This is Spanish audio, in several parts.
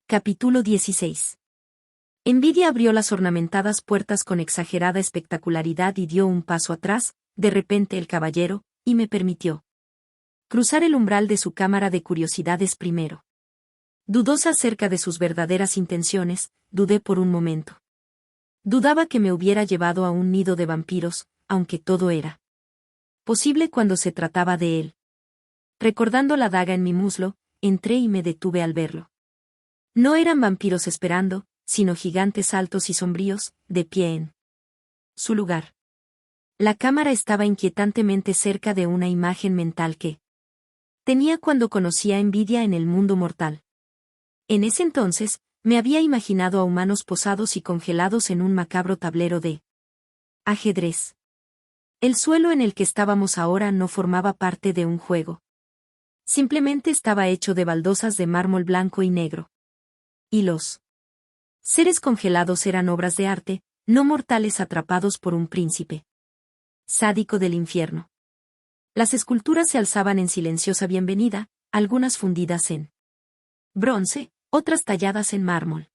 Capítulo 16. Envidia abrió las ornamentadas puertas con exagerada espectacularidad y dio un paso atrás, de repente el caballero, y me permitió cruzar el umbral de su cámara de curiosidades primero. Dudosa acerca de sus verdaderas intenciones, dudé por un momento. Dudaba que me hubiera llevado a un nido de vampiros, aunque todo era posible cuando se trataba de él. Recordando la daga en mi muslo, entré y me detuve al verlo. No eran vampiros esperando, sino gigantes altos y sombríos, de pie en su lugar. La cámara estaba inquietantemente cerca de una imagen mental que tenía cuando conocía Envidia en el mundo mortal. En ese entonces, me había imaginado a humanos posados y congelados en un macabro tablero de ajedrez. El suelo en el que estábamos ahora no formaba parte de un juego. Simplemente estaba hecho de baldosas de mármol blanco y negro. Y los seres congelados eran obras de arte, no mortales atrapados por un príncipe sádico del infierno. Las esculturas se alzaban en silenciosa bienvenida, algunas fundidas en bronce, otras talladas en mármol.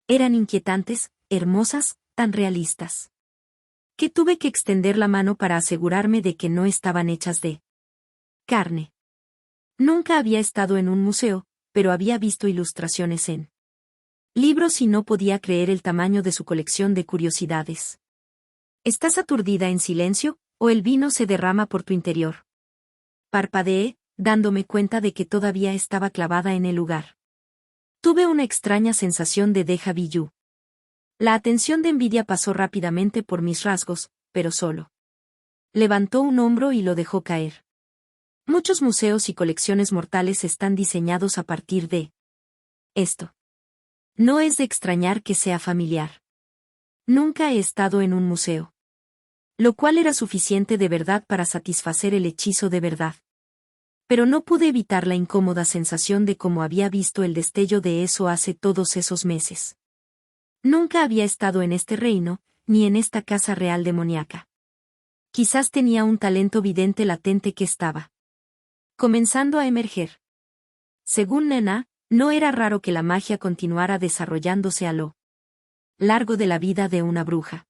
Eran inquietantes, hermosas, tan realistas, que tuve que extender la mano para asegurarme de que no estaban hechas de carne. Nunca había estado en un museo, pero había visto ilustraciones en libros y no podía creer el tamaño de su colección de curiosidades. ¿Estás aturdida en silencio, o el vino se derrama por tu interior? Parpadeé, dándome cuenta de que todavía estaba clavada en el lugar. Tuve una extraña sensación de déjà vu. La atención de Envidia pasó rápidamente por mis rasgos, pero solo levantó un hombro y lo dejó caer. Muchos museos y colecciones mortales están diseñados a partir de esto. No es de extrañar que sea familiar. Nunca he estado en un museo. Lo cual era suficiente de verdad para satisfacer el hechizo de verdad. Pero no pude evitar la incómoda sensación de cómo había visto el destello de eso hace todos esos meses. Nunca había estado en este reino, ni en esta casa real demoníaca. Quizás tenía un talento vidente latente que estaba comenzando a emerger. Según Nena, no era raro que la magia continuara desarrollándose a lo largo de la vida de una bruja.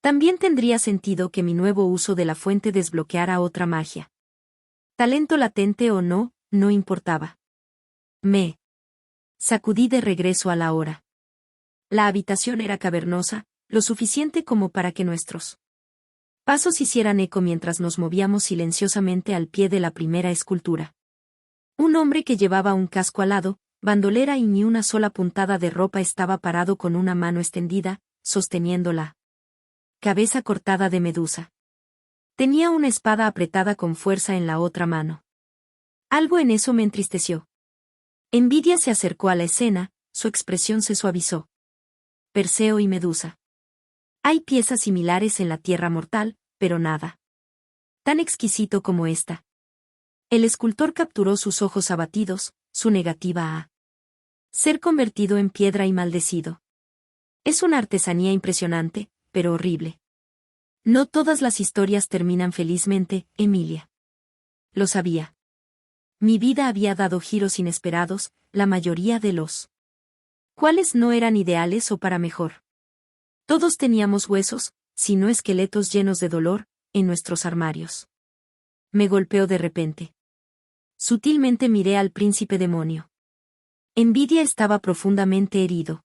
También tendría sentido que mi nuevo uso de la fuente desbloqueara otra magia. Talento latente o no, no importaba. Me sacudí de regreso a la hora. La habitación era cavernosa, lo suficiente como para que nuestros pasos hicieran eco mientras nos movíamos silenciosamente al pie de la primera escultura. Un hombre que llevaba un casco alado, bandolera y ni una sola puntada de ropa estaba parado con una mano extendida, sosteniendo la cabeza cortada de Medusa. Tenía una espada apretada con fuerza en la otra mano. Algo en eso me entristeció. Envidia se acercó a la escena, su expresión se suavizó. Perseo y Medusa. Hay piezas similares en la tierra mortal, pero nada tan exquisito como esta. El escultor capturó sus ojos abatidos, su negativa a ser convertido en piedra y maldecido. Es una artesanía impresionante, pero horrible. No todas las historias terminan felizmente, Emilia. Lo sabía. Mi vida había dado giros inesperados, la mayoría de los cuales no eran ideales o para mejor. Todos teníamos huesos, si no esqueletos llenos de dolor, en nuestros armarios. Me golpeó de repente. Sutilmente miré al príncipe demonio. Envidia estaba profundamente herido.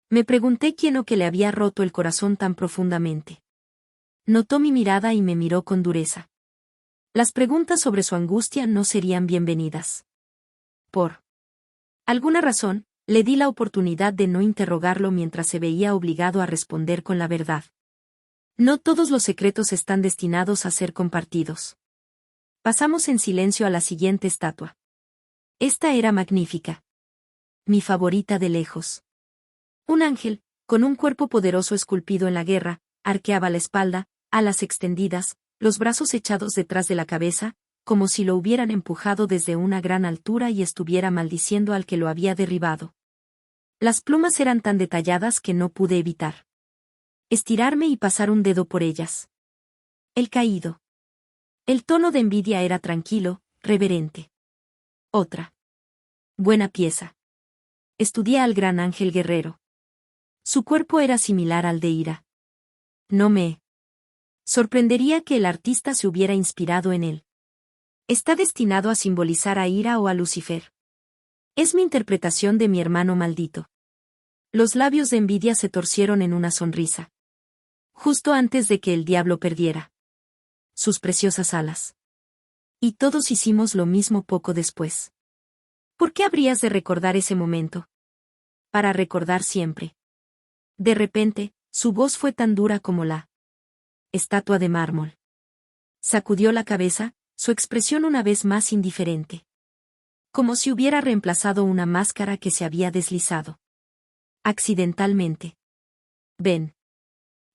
Me pregunté quién o qué le había roto el corazón tan profundamente. Notó mi mirada y me miró con dureza. Las preguntas sobre su angustia no serían bienvenidas. Por alguna razón, le di la oportunidad de no interrogarlo mientras se veía obligado a responder con la verdad. No todos los secretos están destinados a ser compartidos. Pasamos en silencio a la siguiente estatua. Esta era magnífica. Mi favorita de lejos. Un ángel, con un cuerpo poderoso esculpido en la guerra, arqueaba la espalda, alas extendidas, los brazos echados detrás de la cabeza, como si lo hubieran empujado desde una gran altura y estuviera maldiciendo al que lo había derribado. Las plumas eran tan detalladas que no pude evitar estirarme y pasar un dedo por ellas. El caído. El tono de Envidia era tranquilo, reverente. Otra buena pieza. Estudié al gran ángel guerrero. Su cuerpo era similar al de Ira. No me sorprendería que el artista se hubiera inspirado en él. Está destinado a simbolizar a Ira o a Lucifer. Es mi interpretación de mi hermano maldito. Los labios de envidia se torcieron en una sonrisa. Justo antes de que el diablo perdiera sus preciosas alas. Y todos hicimos lo mismo poco después. ¿Por qué habrías de recordar ese momento? Para recordar siempre. De repente, su voz fue tan dura como la estatua de mármol. Sacudió la cabeza, su expresión una vez más indiferente. Como si hubiera reemplazado una máscara que se había deslizado accidentalmente. Ven.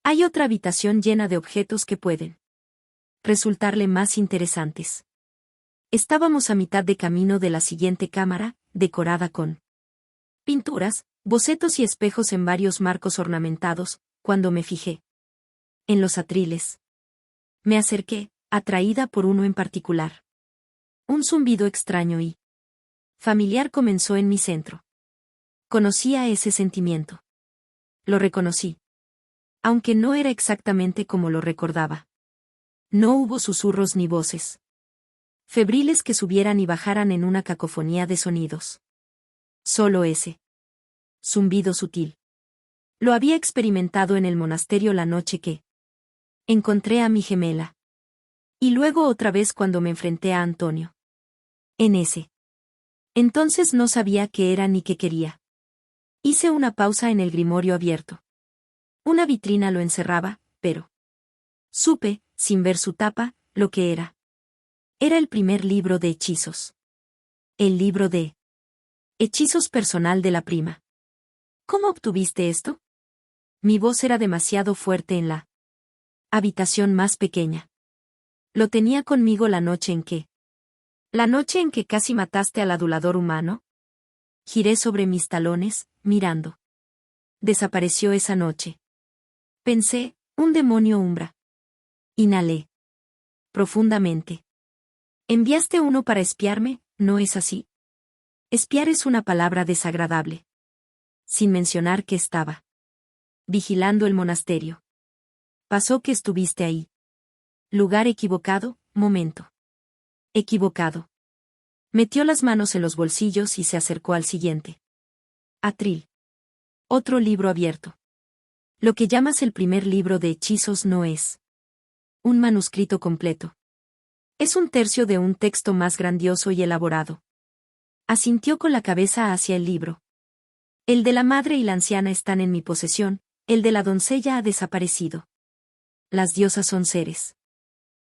Hay otra habitación llena de objetos que pueden resultarle más interesantes. Estábamos a mitad de camino de la siguiente cámara, decorada con pinturas, bocetos y espejos en varios marcos ornamentados, cuando me fijé en los atriles. Me acerqué, atraída por uno en particular. Un zumbido extraño y familiar comenzó en mi centro. Conocía ese sentimiento. Lo reconocí. Aunque no era exactamente como lo recordaba. No hubo susurros ni voces febriles que subieran y bajaran en una cacofonía de sonidos. Solo ese zumbido sutil. Lo había experimentado en el monasterio la noche que encontré a mi gemela. Y luego otra vez cuando me enfrenté a Antonio. En ese entonces no sabía qué era ni qué quería. Hice una pausa en el grimorio abierto. Una vitrina lo encerraba, pero supe, sin ver su tapa, lo que era. Era el primer libro de hechizos. El libro de hechizos personal de la prima. ¿Cómo obtuviste esto? Mi voz era demasiado fuerte en la habitación más pequeña. Lo tenía conmigo la noche en que casi mataste al adulador humano. Giré sobre mis talones, mirando. Desapareció esa noche. Pensé, un demonio umbra. Inhalé profundamente. Enviaste uno para espiarme, ¿no es así? Espiar es una palabra desagradable. Sin mencionar que estaba vigilando el monasterio. Pasó que estuviste ahí. Lugar equivocado, momento equivocado. Metió las manos en los bolsillos y se acercó al siguiente atril. Otro libro abierto. Lo que llamas el primer libro de hechizos no es un manuscrito completo. Es un tercio de un texto más grandioso y elaborado. Asintió con la cabeza hacia el libro. El de la madre y la anciana están en mi posesión, el de la doncella ha desaparecido. Las diosas son seres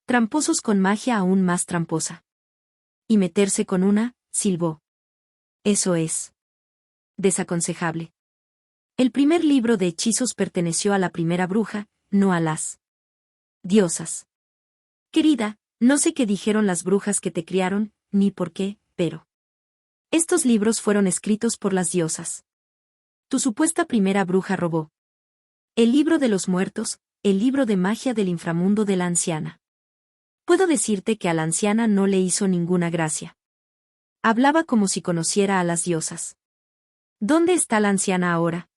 tramposos con magia aún más tramposa. Y meterse con una, silbó. Eso es desaconsejable. El primer libro de hechizos perteneció a la primera bruja, no a las diosas. Querida, no sé qué dijeron las brujas que te criaron, ni por qué, pero estos libros fueron escritos por las diosas. Tu supuesta primera bruja robó el libro de los muertos, el libro de magia del inframundo de la anciana. Puedo decirte que a la anciana no le hizo ninguna gracia. Hablaba como si conociera a las diosas. ¿Dónde está la anciana ahora?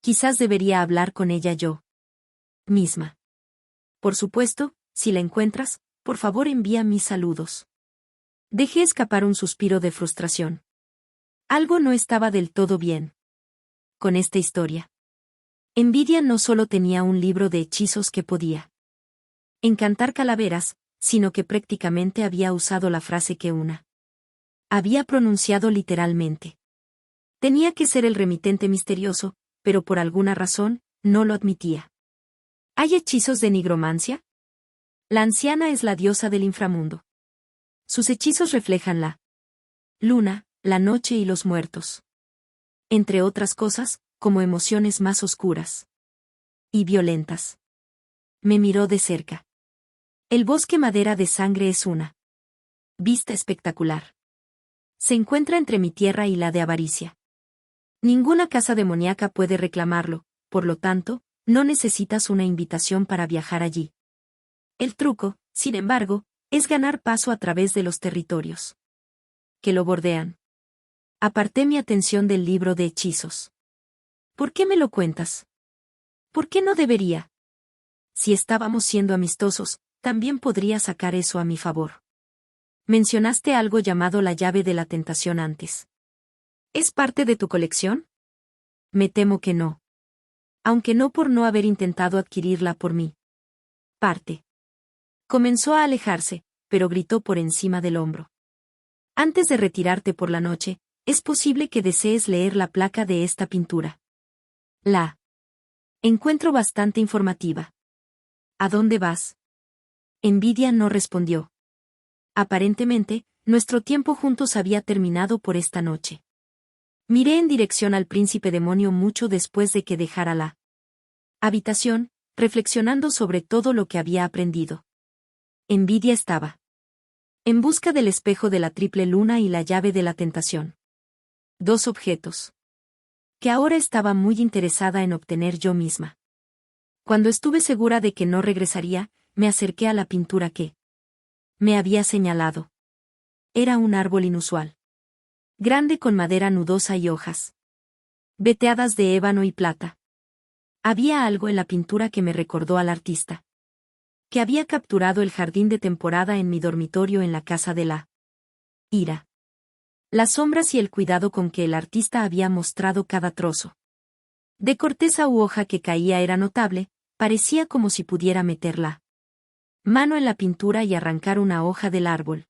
Quizás debería hablar con ella yo misma. Por supuesto, si la encuentras, por favor envía mis saludos. Dejé escapar un suspiro de frustración. Algo no estaba del todo bien con esta historia. Envidia no solo tenía un libro de hechizos que podía encantar calaveras, sino que prácticamente había usado la frase que una había pronunciado literalmente. Tenía que ser el remitente misterioso, pero por alguna razón, no lo admitía. ¿Hay hechizos de nigromancia? La anciana es la diosa del inframundo. Sus hechizos reflejan la luna, la noche y los muertos. Entre otras cosas, como emociones más oscuras y violentas. Me miró de cerca. El bosque madera de sangre es una vista espectacular. Se encuentra entre mi tierra y la de avaricia. Ninguna casa demoníaca puede reclamarlo, por lo tanto, no necesitas una invitación para viajar allí. El truco, sin embargo, es ganar paso a través de los territorios que lo bordean. Aparté mi atención del libro de hechizos. ¿Por qué me lo cuentas? ¿Por qué no debería? Si estábamos siendo amistosos, también podría sacar eso a mi favor. Mencionaste algo llamado la llave de la tentación antes. ¿Es parte de tu colección? Me temo que no. Aunque no por no haber intentado adquirirla por mí. Parte. Comenzó a alejarse, pero gritó por encima del hombro. Antes de retirarte por la noche, es posible que desees leer la placa de esta pintura. La encuentro bastante informativa. ¿A dónde vas? Envidia no respondió. Aparentemente, nuestro tiempo juntos había terminado por esta noche. Miré en dirección al príncipe demonio mucho después de que dejara la habitación, reflexionando sobre todo lo que había aprendido. Envidia estaba en busca del espejo de la triple luna y la llave de la tentación. Dos objetos que ahora estaba muy interesada en obtener yo misma. Cuando estuve segura de que no regresaría, me acerqué a la pintura que me había señalado. Era un árbol inusual. Grande con madera nudosa y hojas veteadas de ébano y plata. Había algo en la pintura que me recordó al artista que había capturado el jardín de temporada en mi dormitorio en la casa de la ira. Las sombras y el cuidado con que el artista había mostrado cada trozo de corteza u hoja que caía era notable, parecía como si pudiera meterla mano en la pintura y arrancar una hoja del árbol.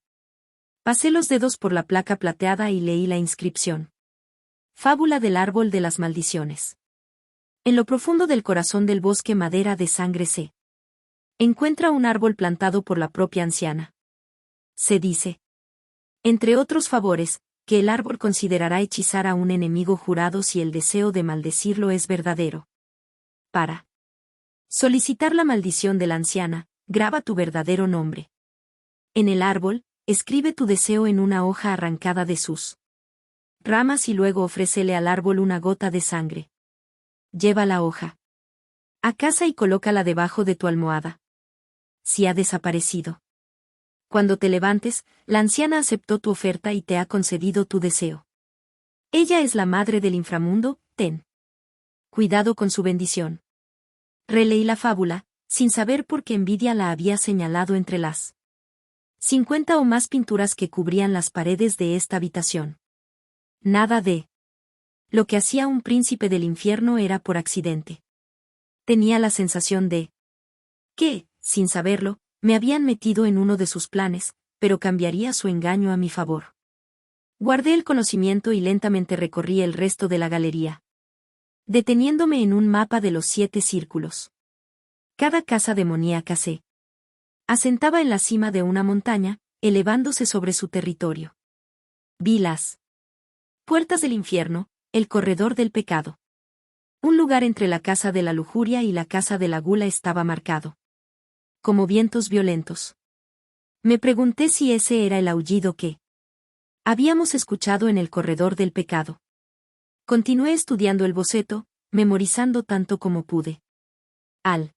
Pasé los dedos por la placa plateada y leí la inscripción. Fábula del árbol de las maldiciones. En lo profundo del corazón del bosque madera de sangre se encuentra un árbol plantado por la propia anciana. Se dice, entre otros favores, que el árbol considerará hechizar a un enemigo jurado si el deseo de maldecirlo es verdadero. Para solicitar la maldición de la anciana, graba tu verdadero nombre. En el árbol, escribe tu deseo en una hoja arrancada de sus ramas y luego ofrécele al árbol una gota de sangre. Lleva la hoja a casa y colócala debajo de tu almohada. Si ha desaparecido. Cuando te levantes, la anciana aceptó tu oferta y te ha concedido tu deseo. Ella es la madre del inframundo, ten cuidado con su bendición. Releí la fábula, sin saber por qué Envidia la había señalado entre las 50 o más pinturas que cubrían las paredes de esta habitación. Nada de lo que hacía un príncipe del infierno era por accidente. Tenía la sensación de que, sin saberlo, me habían metido en uno de sus planes, pero cambiaría su engaño a mi favor. Guardé el conocimiento y lentamente recorrí el resto de la galería, deteniéndome en un mapa de los 7 círculos. Cada casa demoníaca se asentaba en la cima de una montaña, elevándose sobre su territorio. Vi las puertas del infierno, el corredor del pecado. Un lugar entre la casa de la lujuria y la casa de la gula estaba marcado como vientos violentos. Me pregunté si ese era el aullido que habíamos escuchado en el corredor del pecado. Continué estudiando el boceto, memorizando tanto como pude. Al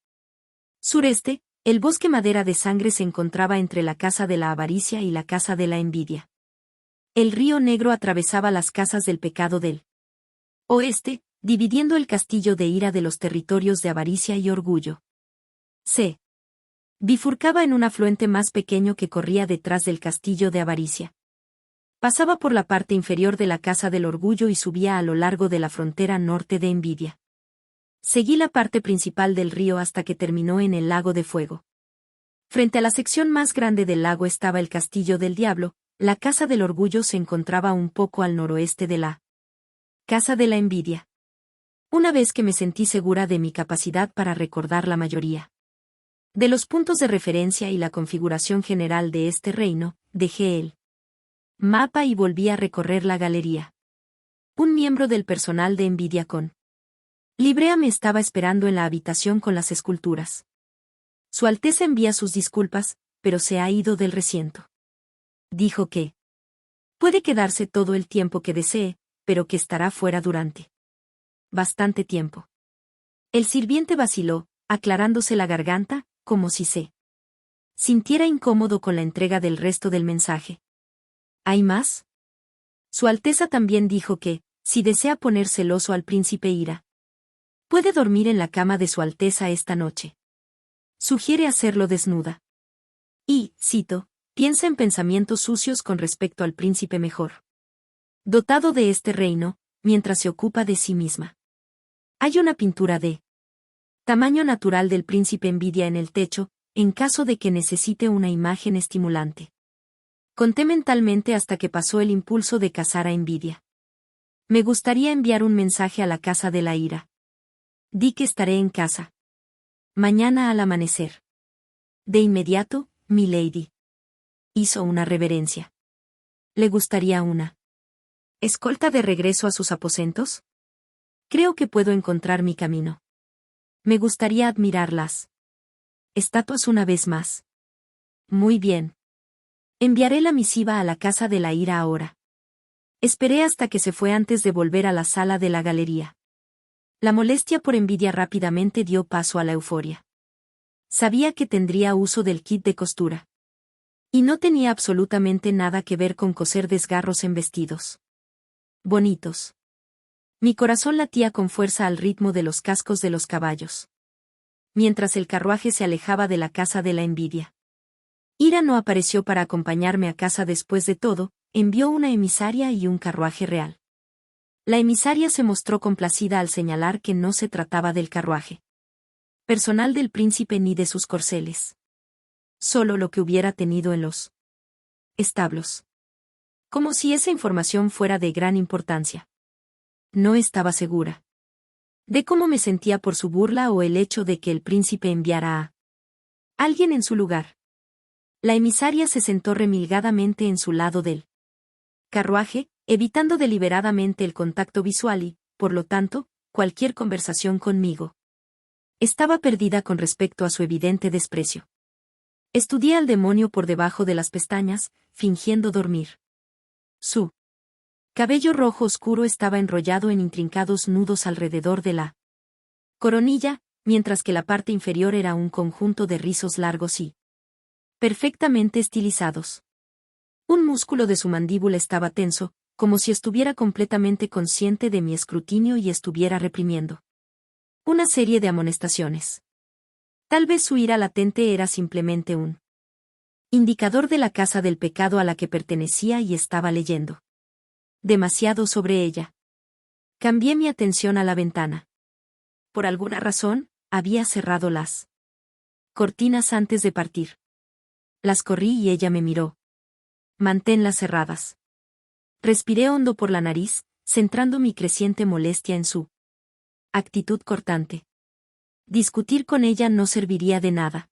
sureste, el bosque madera de sangre se encontraba entre la casa de la avaricia y la casa de la envidia. El río Negro atravesaba las casas del pecado del oeste, dividiendo el castillo de ira de los territorios de avaricia y orgullo. Se bifurcaba en un afluente más pequeño que corría detrás del castillo de avaricia. Pasaba por la parte inferior de la casa del orgullo y subía a lo largo de la frontera norte de envidia. Seguí la parte principal del río hasta que terminó en el lago de fuego. Frente a la sección más grande del lago estaba el castillo del diablo, la casa del orgullo se encontraba un poco al noroeste de la casa de la envidia. Una vez que me sentí segura de mi capacidad para recordar la mayoría de los puntos de referencia y la configuración general de este reino, dejé el mapa y volví a recorrer la galería. Un miembro del personal de Envidia con Librea me estaba esperando en la habitación con las esculturas. Su Alteza envía sus disculpas, pero se ha ido del recinto. Dijo que puede quedarse todo el tiempo que desee, pero que estará fuera durante bastante tiempo. El sirviente vaciló, aclarándose la garganta, como si se sintiera incómodo con la entrega del resto del mensaje. ¿Hay más? Su Alteza también dijo que, si desea poner celoso al príncipe Ira, puede dormir en la cama de Su Alteza esta noche. Sugiere hacerlo desnuda. Y, cito, piensa en pensamientos sucios con respecto al príncipe mejor dotado de este reino, mientras se ocupa de sí misma. Hay una pintura de tamaño natural del príncipe Envidia en el techo, en caso de que necesite una imagen estimulante. Conté mentalmente hasta que pasó el impulso de cazar a Envidia. Me gustaría enviar un mensaje a la casa de la ira. Di que estaré en casa mañana al amanecer. De inmediato, milady. Hizo una reverencia. ¿Le gustaría una escolta de regreso a sus aposentos? Creo que puedo encontrar mi camino. Me gustaría admirar las estatuas una vez más. Muy bien. Enviaré la misiva a la casa de la ira ahora. Esperé hasta que se fue antes de volver a la sala de la galería. La molestia por Envidia rápidamente dio paso a la euforia. Sabía que tendría uso del kit de costura. Y no tenía absolutamente nada que ver con coser desgarros en vestidos bonitos. Mi corazón latía con fuerza al ritmo de los cascos de los caballos. Mientras el carruaje se alejaba de la casa de la envidia. Ira no apareció para acompañarme a casa después de todo, envió una emisaria y un carruaje real. La emisaria se mostró complacida al señalar que no se trataba del carruaje personal del príncipe ni de sus corceles. Solo lo que hubiera tenido en los establos. Como si esa información fuera de gran importancia. No estaba segura de cómo me sentía por su burla o el hecho de que el príncipe enviara a alguien en su lugar. La emisaria se sentó remilgadamente en su lado del carruaje, evitando deliberadamente el contacto visual y, por lo tanto, cualquier conversación conmigo. Estaba perdida con respecto a su evidente desprecio. Estudié al demonio por debajo de las pestañas, fingiendo dormir. Su cabello rojo oscuro estaba enrollado en intrincados nudos alrededor de la coronilla, mientras que la parte inferior era un conjunto de rizos largos y perfectamente estilizados. Un músculo de su mandíbula estaba tenso, como si estuviera completamente consciente de mi escrutinio y estuviera reprimiendo una serie de amonestaciones. Tal vez su ira latente era simplemente un indicador de la casa del pecado a la que pertenecía y estaba leyendo demasiado sobre ella. Cambié mi atención a la ventana. Por alguna razón, había cerrado las cortinas antes de partir. Las corrí y ella me miró. Manténlas cerradas. Respiré hondo por la nariz, centrando mi creciente molestia en su actitud cortante. Discutir con ella no serviría de nada.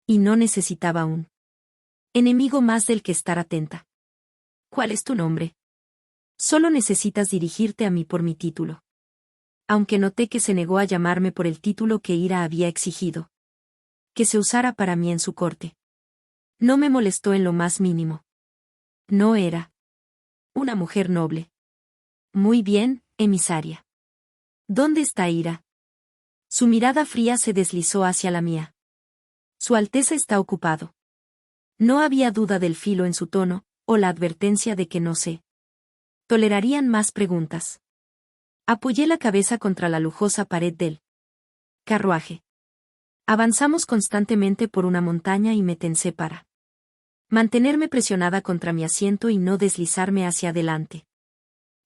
Y no necesitaba un enemigo más del que estar atenta. ¿Cuál es tu nombre? Solo necesitas dirigirte a mí por mi título. Aunque noté que se negó a llamarme por el título que Ira había exigido. Que se usara para mí en su corte. No me molestó en lo más mínimo. No era una mujer noble. Muy bien, emisaria. ¿Dónde está Ira? Su mirada fría se deslizó hacia la mía. Su Alteza está ocupado. No había duda del filo en su tono, o la advertencia de que no se tolerarían más preguntas. Apoyé la cabeza contra la lujosa pared del carruaje. Avanzamos constantemente por una montaña y me tensé para mantenerme presionada contra mi asiento y no deslizarme hacia adelante.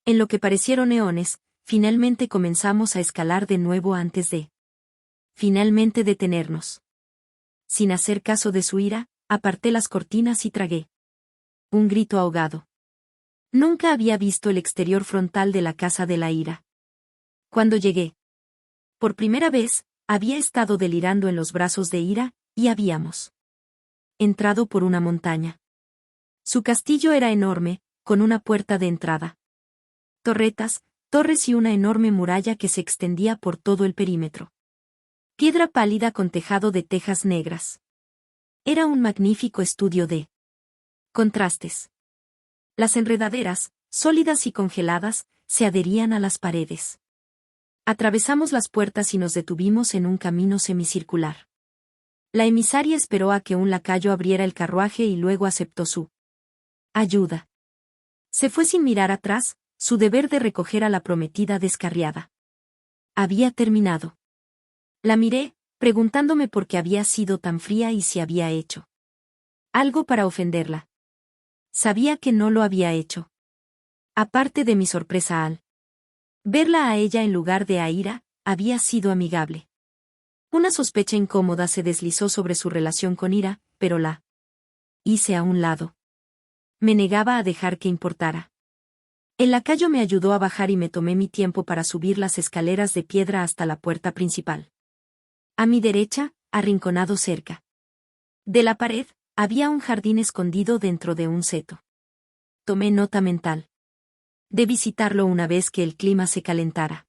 En lo que parecieron eones, finalmente comenzamos a escalar de nuevo antes de finalmente detenernos. Sin hacer caso de su ira, aparté las cortinas y tragué un grito ahogado. Nunca había visto el exterior frontal de la casa de la ira. Cuando llegué, por primera vez, había estado delirando en los brazos de Ira, y habíamos entrado por una montaña. Su castillo era enorme, con una puerta de entrada, torretas, torres y una enorme muralla que se extendía por todo el perímetro. Piedra pálida con tejado de tejas negras. Era un magnífico estudio de contrastes. Las enredaderas, sólidas y congeladas, se adherían a las paredes. Atravesamos las puertas y nos detuvimos en un camino semicircular. La emisaria esperó a que un lacayo abriera el carruaje y luego aceptó su ayuda. Se fue sin mirar atrás, su deber de recoger a la prometida descarriada. Había terminado. La miré, preguntándome por qué había sido tan fría y si había hecho algo para ofenderla. Sabía que no lo había hecho. Aparte de mi sorpresa al verla a ella en lugar de a Ira, había sido amigable. Una sospecha incómoda se deslizó sobre su relación con Ira, pero la hice a un lado. Me negaba a dejar que importara. El lacayo me ayudó a bajar y me tomé mi tiempo para subir las escaleras de piedra hasta la puerta principal. A mi derecha, arrinconado cerca de la pared, había un jardín escondido dentro de un seto. Tomé nota mental de visitarlo una vez que el clima se calentara.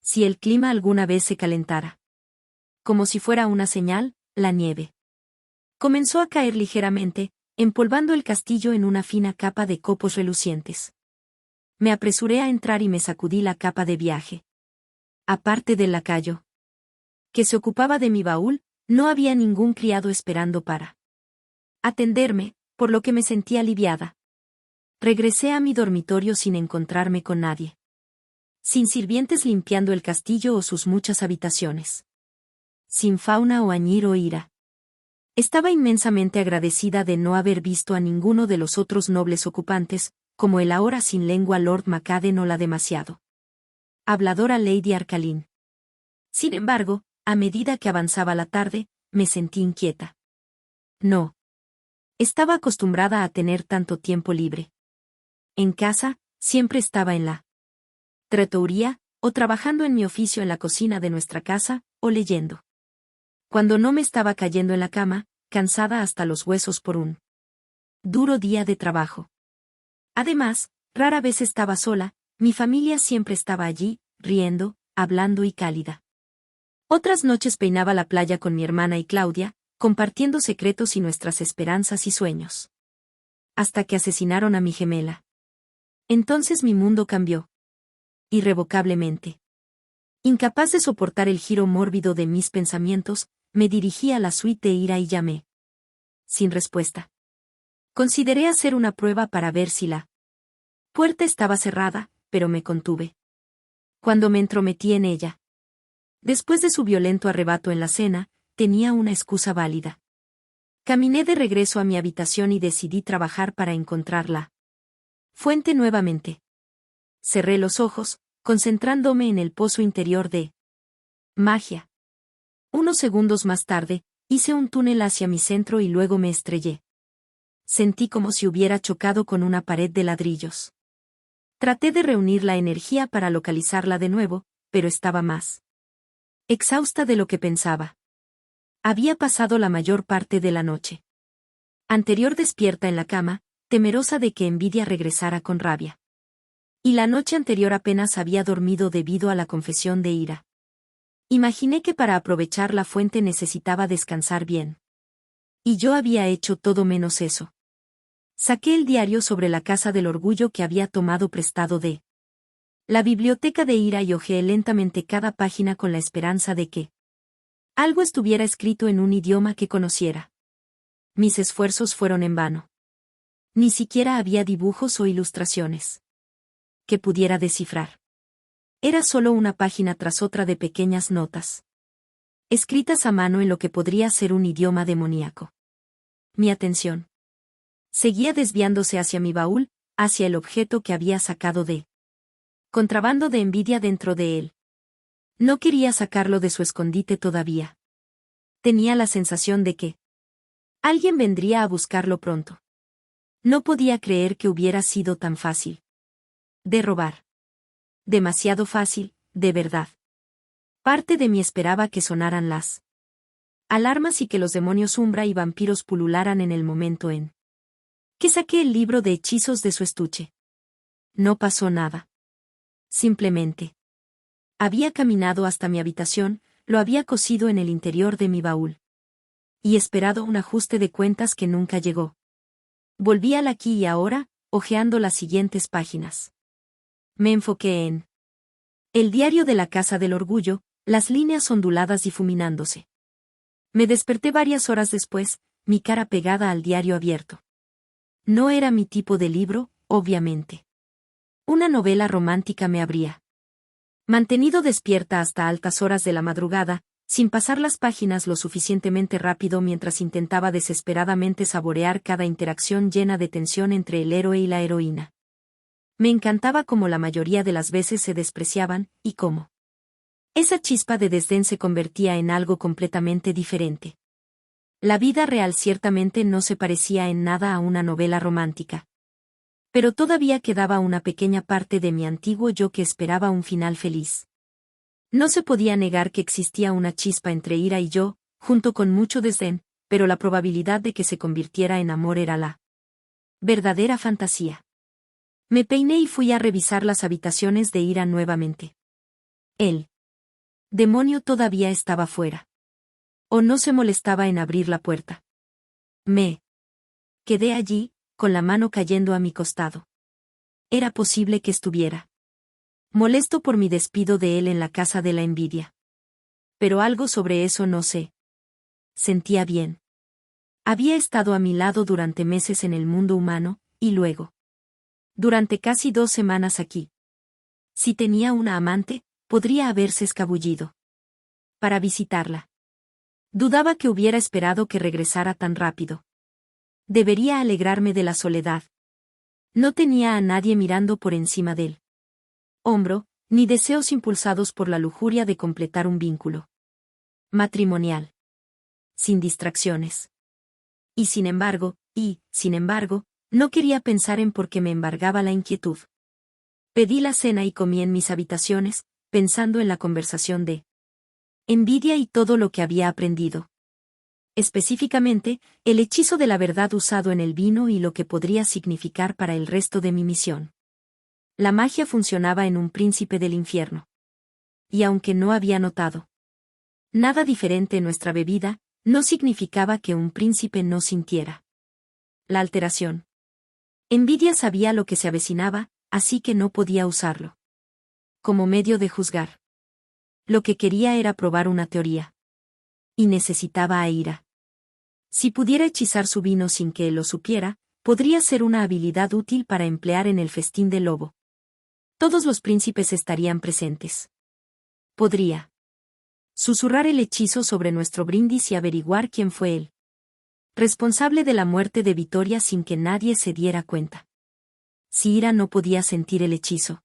Si el clima alguna vez se calentara. Como si fuera una señal, la nieve comenzó a caer ligeramente, empolvando el castillo en una fina capa de copos relucientes. Me apresuré a entrar y me sacudí la capa de viaje. Aparte del lacayo que se ocupaba de mi baúl, no había ningún criado esperando para atenderme, por lo que me sentí aliviada. Regresé a mi dormitorio sin encontrarme con nadie. Sin sirvientes limpiando el castillo o sus muchas habitaciones. Sin Fauna o Añir o Ira. Estaba inmensamente agradecida de no haber visto a ninguno de los otros nobles ocupantes, como el ahora sin lengua Lord Macaden o la demasiado habladora Lady Arcalín. Sin embargo, a medida que avanzaba la tarde, me sentí inquieta. No. Estaba acostumbrada a tener tanto tiempo libre. En casa, siempre estaba en la trattoria, o trabajando en mi oficio en la cocina de nuestra casa, o leyendo. Cuando no me estaba cayendo en la cama, cansada hasta los huesos por un duro día de trabajo. Además, rara vez estaba sola, mi familia siempre estaba allí, riendo, hablando y cálida. Otras noches peinaba la playa con mi hermana y Claudia, compartiendo secretos y nuestras esperanzas y sueños. Hasta que asesinaron a mi gemela. Entonces mi mundo cambió. Irrevocablemente. Incapaz de soportar el giro mórbido de mis pensamientos, me dirigí a la suite de Ira y llamé. Sin respuesta. Consideré hacer una prueba para ver si la puerta estaba cerrada, pero me contuve. Cuando me entrometí en ella. Después de su violento arrebato en la cena, tenía una excusa válida. Caminé de regreso a mi habitación y decidí trabajar para encontrarla. Fuente nuevamente. Cerré los ojos, concentrándome en el pozo interior de magia. Unos segundos más tarde, hice un túnel hacia mi centro y luego me estrellé. Sentí como si hubiera chocado con una pared de ladrillos. Traté de reunir la energía para localizarla de nuevo, pero estaba más exhausta de lo que pensaba. Había pasado la mayor parte de la noche anterior despierta en la cama, temerosa de que Envidia regresara con rabia. Y la noche anterior apenas había dormido debido a la confesión de Ira. Imaginé que para aprovechar la fuente necesitaba descansar bien. Y yo había hecho todo menos eso. Saqué el diario sobre la Casa del Orgullo que había tomado prestado de la biblioteca de Ira y hojeé lentamente cada página con la esperanza de que algo estuviera escrito en un idioma que conociera. Mis esfuerzos fueron en vano. Ni siquiera había dibujos o ilustraciones que pudiera descifrar. Era solo una página tras otra de pequeñas notas, escritas a mano en lo que podría ser un idioma demoníaco. Mi atención seguía desviándose hacia mi baúl, hacia el objeto que había sacado de contrabando de Envidia dentro de él. No quería sacarlo de su escondite todavía. Tenía la sensación de que alguien vendría a buscarlo pronto. No podía creer que hubiera sido tan fácil de robar. Demasiado fácil, de verdad. Parte de mí esperaba que sonaran las alarmas y que los demonios umbra y vampiros pulularan en el momento en que saqué el libro de hechizos de su estuche. No pasó nada. Simplemente había caminado hasta mi habitación, lo había cosido en el interior de mi baúl. Y esperado un ajuste de cuentas que nunca llegó. Volví al aquí y ahora, hojeando las siguientes páginas. Me enfoqué en el diario de la Casa del Orgullo, las líneas onduladas difuminándose. Me desperté varias horas después, mi cara pegada al diario abierto. No era mi tipo de libro, obviamente. Una novela romántica me habría mantenido despierta hasta altas horas de la madrugada, sin pasar las páginas lo suficientemente rápido mientras intentaba desesperadamente saborear cada interacción llena de tensión entre el héroe y la heroína. Me encantaba cómo la mayoría de las veces se despreciaban, y cómo esa chispa de desdén se convertía en algo completamente diferente. La vida real ciertamente no se parecía en nada a una novela romántica. Pero todavía quedaba una pequeña parte de mi antiguo yo que esperaba un final feliz. No se podía negar que existía una chispa entre Ira y yo, junto con mucho desdén, pero la probabilidad de que se convirtiera en amor era la verdadera fantasía. Me peiné y fui a revisar las habitaciones de Ira nuevamente. El demonio todavía estaba fuera. O no se molestaba en abrir la puerta. Me quedé allí, con la mano cayendo a mi costado. Era posible que estuviera molesto por mi despido de él en la casa de la envidia. Pero algo sobre eso no sé. Sentía bien. Había estado a mi lado durante meses en el mundo humano, y luego durante casi 2 semanas aquí. Si tenía una amante, podría haberse escabullido para visitarla. Dudaba que hubiera esperado que regresara tan rápido. Debería alegrarme de la soledad. No tenía a nadie mirando por encima del hombro, ni deseos impulsados por la lujuria de completar un vínculo matrimonial. Sin distracciones. Y sin embargo, no quería pensar en por qué me embargaba la inquietud. Pedí la cena y comí en mis habitaciones, pensando en la conversación de envidia y todo lo que había aprendido. Específicamente, el hechizo de la verdad usado en el vino y lo que podría significar para el resto de mi misión. La magia funcionaba en un príncipe del infierno. Y aunque no había notado nada diferente en nuestra bebida, no significaba que un príncipe no sintiera la alteración. Envidia sabía lo que se avecinaba, así que no podía usarlo como medio de juzgar. Lo que quería era probar una teoría. Y necesitaba a Ira. Si pudiera hechizar su vino sin que él lo supiera, podría ser una habilidad útil para emplear en el festín del lobo. Todos los príncipes estarían presentes. Podría susurrar el hechizo sobre nuestro brindis y averiguar quién fue él responsable de la muerte de Vittoria sin que nadie se diera cuenta. Si Ira no podía sentir el hechizo.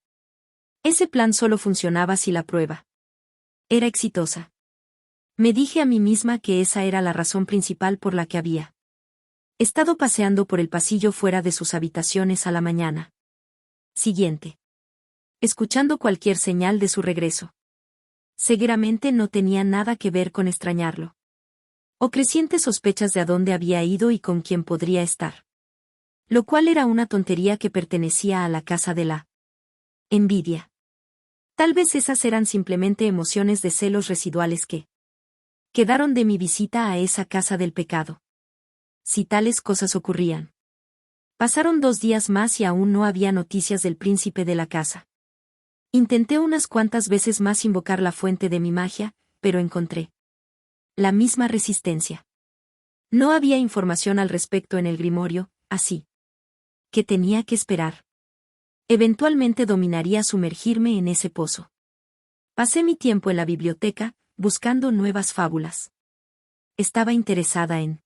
Ese plan solo funcionaba si la prueba era exitosa. Me dije a mí misma que esa era la razón principal por la que había estado paseando por el pasillo fuera de sus habitaciones a la mañana siguiente, escuchando cualquier señal de su regreso. Seguramente no tenía nada que ver con extrañarlo. O crecientes sospechas de a dónde había ido y con quién podría estar. Lo cual era una tontería que pertenecía a la casa de la envidia. Tal vez esas eran simplemente emociones de celos residuales que quedaron de mi visita a esa casa del pecado. Si tales cosas ocurrían. Pasaron 2 días más y aún no había noticias del príncipe de la casa. Intenté unas cuantas veces más invocar la fuente de mi magia, pero encontré la misma resistencia. No había información al respecto en el grimorio, así que tenía que esperar. Eventualmente dominaría sumergirme en ese pozo. Pasé mi tiempo en la biblioteca, buscando nuevas fábulas. Estaba interesada en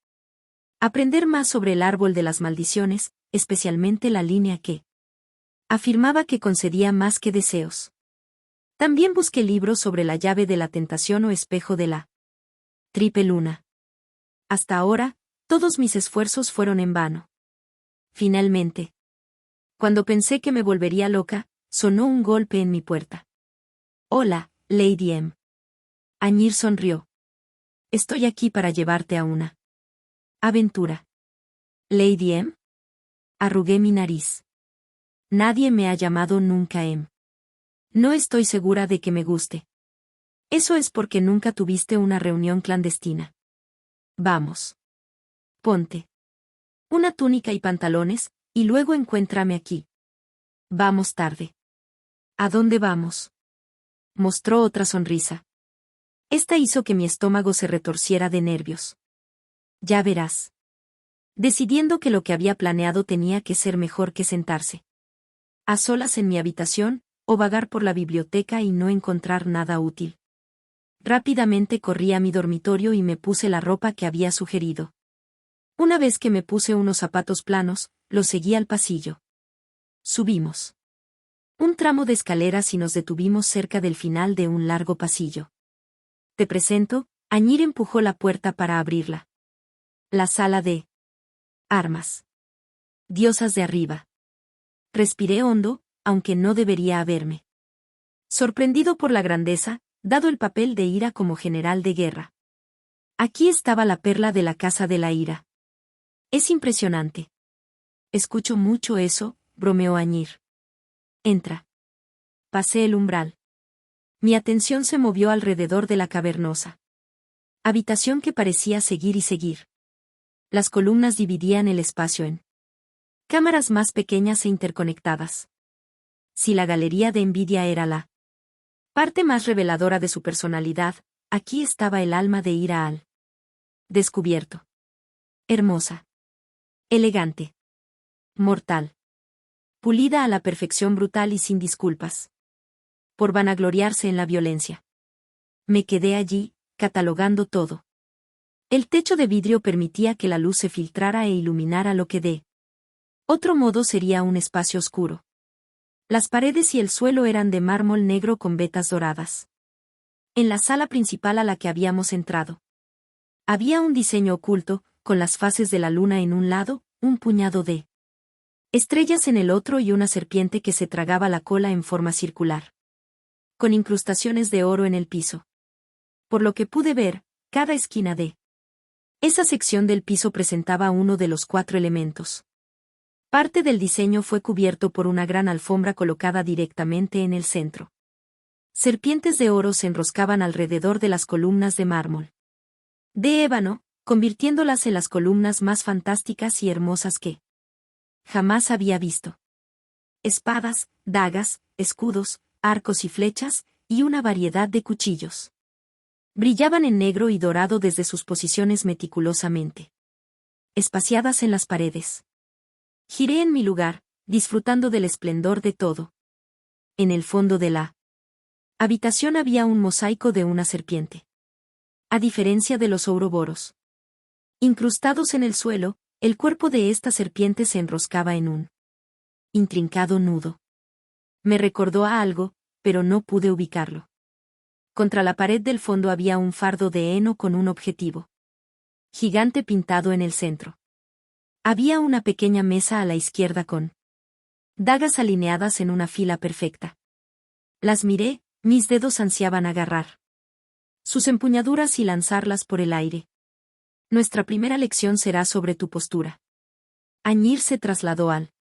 aprender más sobre el árbol de las maldiciones, especialmente la línea que afirmaba que concedía más que deseos. También busqué libros sobre la llave de la tentación o espejo de la triple luna. Hasta ahora, todos mis esfuerzos fueron en vano. Finalmente, cuando pensé que me volvería loca, sonó un golpe en mi puerta. Hola, Lady M. Añir sonrió. Estoy aquí para llevarte a una aventura. ¿Lady M? Arrugué mi nariz. Nadie me ha llamado nunca M. No estoy segura de que me guste. Eso es porque nunca tuviste una reunión clandestina. Vamos. Ponte una túnica y pantalones, y luego encuéntrame aquí. Vamos tarde. ¿A dónde vamos? Mostró otra sonrisa. Esta hizo que mi estómago se retorciera de nervios. Ya verás. Decidiendo que lo que había planeado tenía que ser mejor que sentarse A solas en mi habitación, o vagar por la biblioteca y no encontrar nada útil. Rápidamente corrí a mi dormitorio y me puse la ropa que había sugerido. Una vez que me puse unos zapatos planos, los seguí al pasillo. Subimos un tramo de escaleras y nos detuvimos cerca del final de un largo pasillo. Te presento, Añir empujó la puerta para abrirla. La sala de armas. Diosas de arriba. Respiré hondo, aunque no debería haberme sorprendido por la grandeza, dado el papel de Ira como general de guerra. Aquí estaba la perla de la casa de la ira. Es impresionante. Escucho mucho eso, bromeó Añir. Entra. Pasé el umbral. Mi atención se movió alrededor de la cavernosa habitación que parecía seguir y seguir. Las columnas dividían el espacio en cámaras más pequeñas e interconectadas. Si la galería de envidia era la parte más reveladora de su personalidad, aquí estaba el alma de Ira al descubierto. Hermosa. Elegante. Mortal. Pulida a la perfección, brutal y sin disculpas. Por vanagloriarse en la violencia. Me quedé allí, catalogando todo. El techo de vidrio permitía que la luz se filtrara e iluminara lo que de otro modo sería un espacio oscuro. Las paredes y el suelo eran de mármol negro con vetas doradas. En la sala principal a la que habíamos entrado, había un diseño oculto, con las fases de la luna en un lado, un puñado de estrellas en el otro y una serpiente que se tragaba la cola en forma circular, con incrustaciones de oro en el piso. Por lo que pude ver, cada esquina de esa sección del piso presentaba uno de los 4 elementos. Parte del diseño fue cubierto por una gran alfombra colocada directamente en el centro. Serpientes de oro se enroscaban alrededor de las columnas de mármol de ébano, convirtiéndolas en las columnas más fantásticas y hermosas que jamás había visto. Espadas, dagas, escudos, arcos y flechas, y una variedad de cuchillos. Brillaban en negro y dorado desde sus posiciones meticulosamente espaciadas en las paredes. Giré en mi lugar, disfrutando del esplendor de todo. En el fondo de la habitación había un mosaico de una serpiente. A diferencia de los ouroboros incrustados en el suelo, el cuerpo de esta serpiente se enroscaba en un intrincado nudo. Me recordó a algo, pero no pude ubicarlo. Contra la pared del fondo había un fardo de heno con un objetivo gigante pintado en el centro. Había una pequeña mesa a la izquierda con dagas alineadas en una fila perfecta. Las miré, mis dedos ansiaban agarrar sus empuñaduras y lanzarlas por el aire. Nuestra primera lección será sobre tu postura. Añir se trasladó al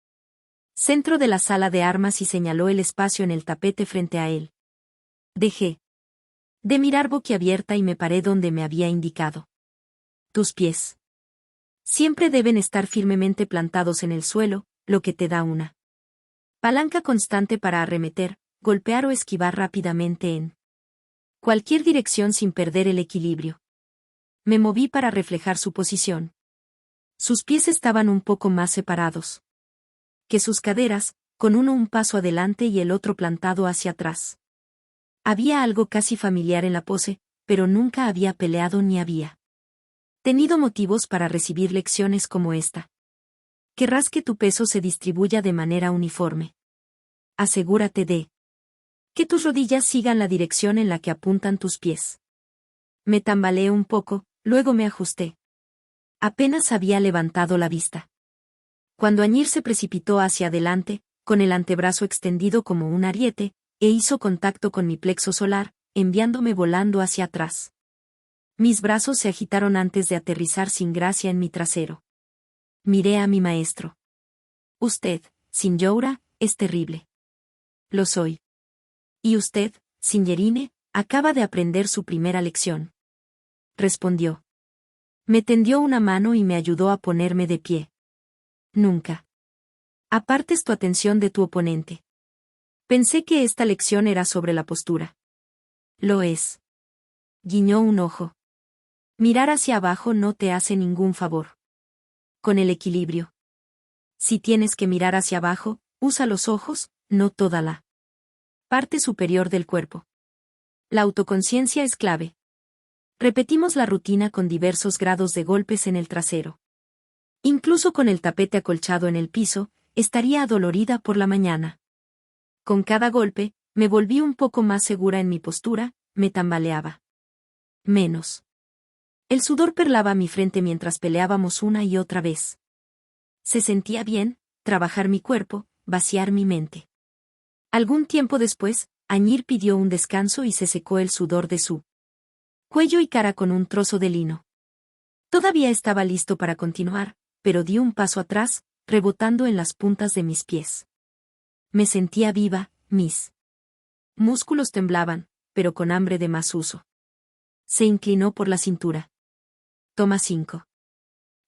centro de la sala de armas y señaló el espacio en el tapete frente a él. Dejé de mirar boquiabierta y me paré donde me había indicado. Tus pies siempre deben estar firmemente plantados en el suelo, lo que te da una palanca constante para arremeter, golpear o esquivar rápidamente en cualquier dirección sin perder el equilibrio. Me moví para reflejar su posición. Sus pies estaban un poco más separados que sus caderas, con uno un paso adelante y el otro plantado hacia atrás. Había algo casi familiar en la pose, pero nunca había peleado ni había tenido motivos para recibir lecciones como esta. Querrás que tu peso se distribuya de manera uniforme. Asegúrate de que tus rodillas sigan la dirección en la que apuntan tus pies. Me tambaleé un poco, luego me ajusté. Apenas había levantado la vista cuando Añir se precipitó hacia adelante, con el antebrazo extendido como un ariete, e hizo contacto con mi plexo solar, enviándome volando hacia atrás. Mis brazos se agitaron antes de aterrizar sin gracia en mi trasero. Miré a mi maestro. Usted, sin Youra, es terrible. Lo soy. Y usted, sin Yerine, acaba de aprender su primera lección. Respondió. Me tendió una mano y me ayudó a ponerme de pie. Nunca apartes tu atención de tu oponente. Pensé que esta lección era sobre la postura. Lo es. Guiñó un ojo. Mirar hacia abajo no te hace ningún favor. Con el equilibrio. Si tienes que mirar hacia abajo, usa los ojos, no toda la parte superior del cuerpo. La autoconciencia es clave. Repetimos la rutina con diversos grados de golpes en el trasero. Incluso con el tapete acolchado en el piso, estaría adolorida por la mañana. Con cada golpe, me volví un poco más segura en mi postura, me tambaleaba menos. El sudor perlaba mi frente mientras peleábamos una y otra vez. Se sentía bien, trabajar mi cuerpo, vaciar mi mente. Algún tiempo después, Añir pidió un descanso y se secó el sudor de su cuello y cara con un trozo de lino. Todavía estaba listo para continuar, pero di un paso atrás, rebotando en las puntas de mis pies. Me sentía viva, mis músculos temblaban, pero con hambre de más uso. Se inclinó por la cintura. Toma 5.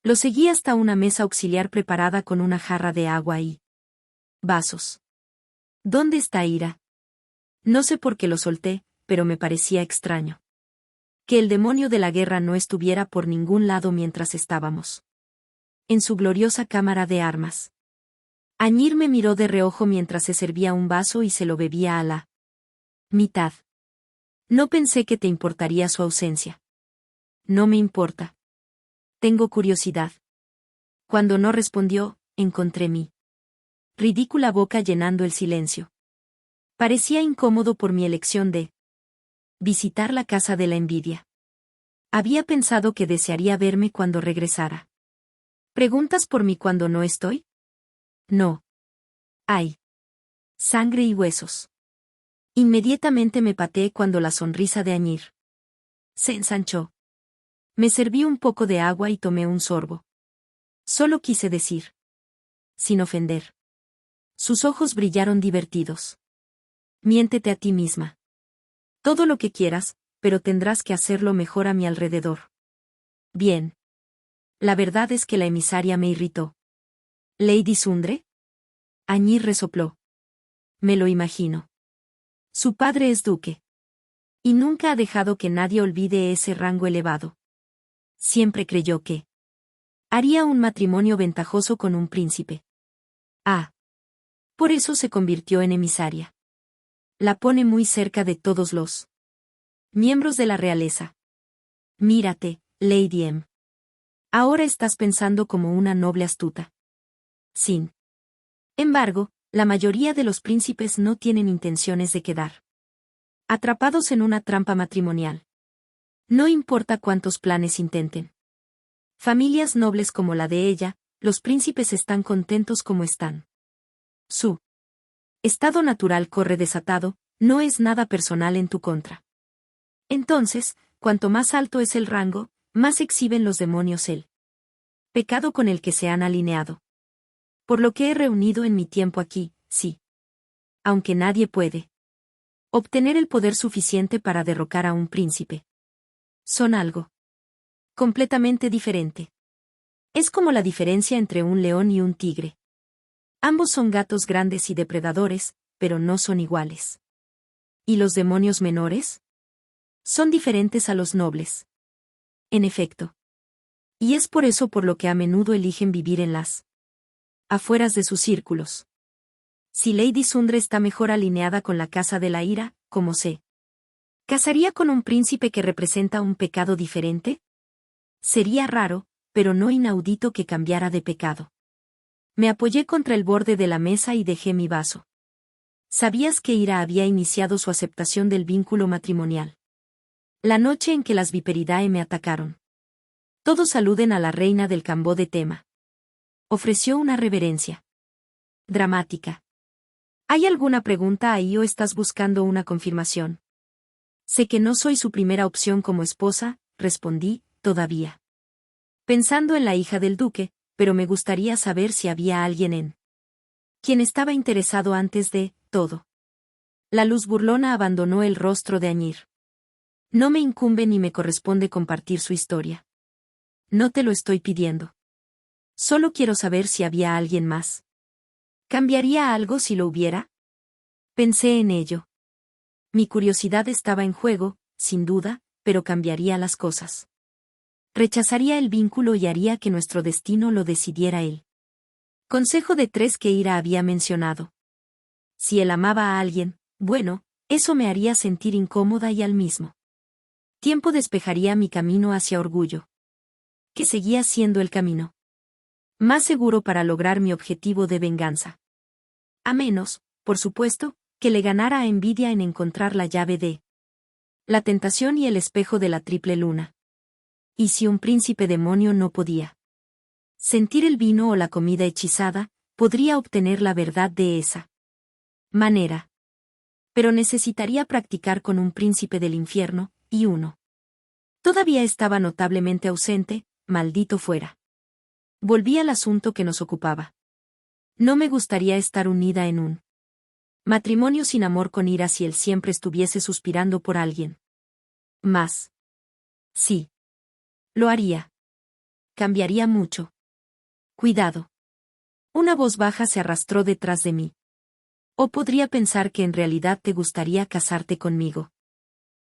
Lo seguí hasta una mesa auxiliar preparada con una jarra de agua y vasos. ¿Dónde está Ira? No sé por qué lo solté, pero me parecía extraño. Que el demonio de la guerra no estuviera por ningún lado mientras estábamos en su gloriosa cámara de armas. Añir me miró de reojo mientras se servía un vaso y se lo bebía a la mitad. No pensé que te importaría su ausencia. No me importa. Tengo curiosidad. Cuando no respondió, encontré mi ridícula boca llenando el silencio. Parecía incómodo por mi elección de visitar la casa de la envidia. Había pensado que desearía verme cuando regresara. ¿Preguntas por mí cuando no estoy? No. Hay sangre y huesos. Inmediatamente me pateé cuando la sonrisa de Añir se ensanchó. Me serví un poco de agua y tomé un sorbo. Solo quise decir. Sin ofender. Sus ojos brillaron divertidos. Miéntete a ti misma. Todo lo que quieras, pero tendrás que hacerlo mejor a mi alrededor. Bien. La verdad es que la emisaria me irritó. ¿Lady Sundre? Añir resopló. Me lo imagino. Su padre es duque. Y nunca ha dejado que nadie olvide ese rango elevado. Siempre creyó que haría un matrimonio ventajoso con un príncipe. Ah. Por eso se convirtió en emisaria. La pone muy cerca de todos los miembros de la realeza. Mírate, Lady M. Ahora estás pensando como una noble astuta. Sin embargo, la mayoría de los príncipes no tienen intenciones de quedar atrapados en una trampa matrimonial. No importa cuántos planes intenten. Familias nobles como la de ella, los príncipes están contentos como están. Su estado natural corre desatado, no es nada personal en tu contra. Entonces, cuanto más alto es el rango, más exhiben los demonios el pecado con el que se han alineado. Por lo que he reunido en mi tiempo aquí, sí. Aunque nadie puede obtener el poder suficiente para derrocar a un príncipe. Son algo completamente diferente. Es como la diferencia entre un león y un tigre. Ambos son gatos grandes y depredadores, pero no son iguales. ¿Y los demonios menores? Son diferentes a los nobles. En efecto. Y es por eso por lo que a menudo eligen vivir en las afueras de sus círculos. Si Lady Sundre está mejor alineada con la casa de la ira, ¿cómo se casaría con un príncipe que representa un pecado diferente? Sería raro, pero no inaudito que cambiara de pecado. Me apoyé contra el borde de la mesa y dejé mi vaso. ¿Sabías que Ira había iniciado su aceptación del vínculo matrimonial? La noche en que las Viperidae me atacaron. Todos saluden a la reina del Cambó de Tema. Ofreció una reverencia dramática. ¿Hay alguna pregunta ahí o estás buscando una confirmación? Sé que no soy su primera opción como esposa, respondí, todavía pensando en la hija del duque, pero me gustaría saber si había alguien en quien estaba interesado antes de todo. La luz burlona abandonó el rostro de Añir. No me incumbe ni me corresponde compartir su historia. No te lo estoy pidiendo. Solo quiero saber si había alguien más. ¿Cambiaría algo si lo hubiera? Pensé en ello. Mi curiosidad estaba en juego, sin duda, pero cambiaría las cosas. Rechazaría el vínculo y haría que nuestro destino lo decidiera él. Consejo de 3 que Ira había mencionado. Si él amaba a alguien, bueno, eso me haría sentir incómoda y al mismo tiempo despejaría mi camino hacia orgullo, que seguía siendo el camino más seguro para lograr mi objetivo de venganza. A menos, por supuesto, que le ganara a envidia en encontrar la llave de la tentación y el espejo de la triple luna. Y si un príncipe demonio no podía sentir el vino o la comida hechizada, podría obtener la verdad de esa manera. Pero necesitaría practicar con un príncipe del infierno, y uno todavía estaba notablemente ausente, maldito fuera. Volví al asunto que nos ocupaba. No me gustaría estar unida en un matrimonio sin amor con ira si él siempre estuviese suspirando por alguien más. Sí. Lo haría. Cambiaría mucho. Cuidado. Una voz baja se arrastró detrás de mí. ¿O podría pensar que en realidad te gustaría casarte conmigo?